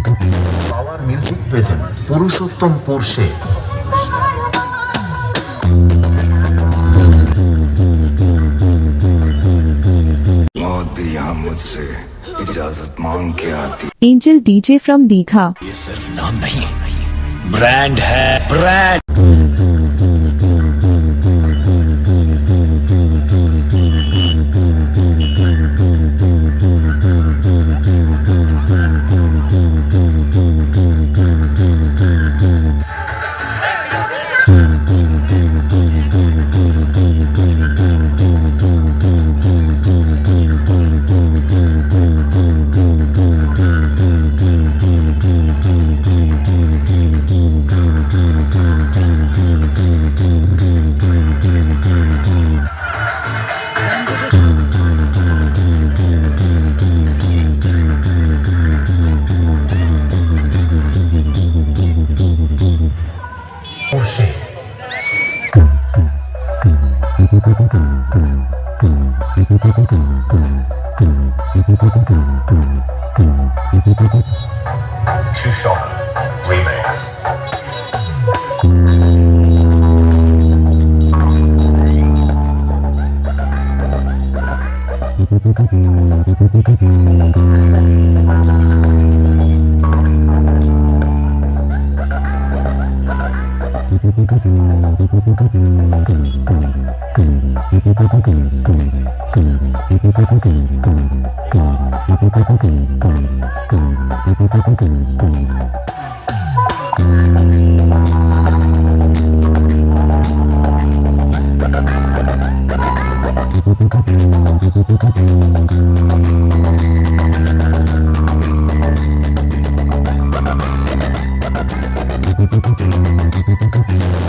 Power music present Purushottam পোরশে। मौत भी यहाँ मुझसे इजाजत मांग के आती। Angel DJ from Digha. ये सिर्फ नाम नहीं, ब्रांड है, brand. পোরশে। Tucson Remix.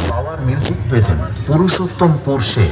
Power music present Purushottam পোরশে।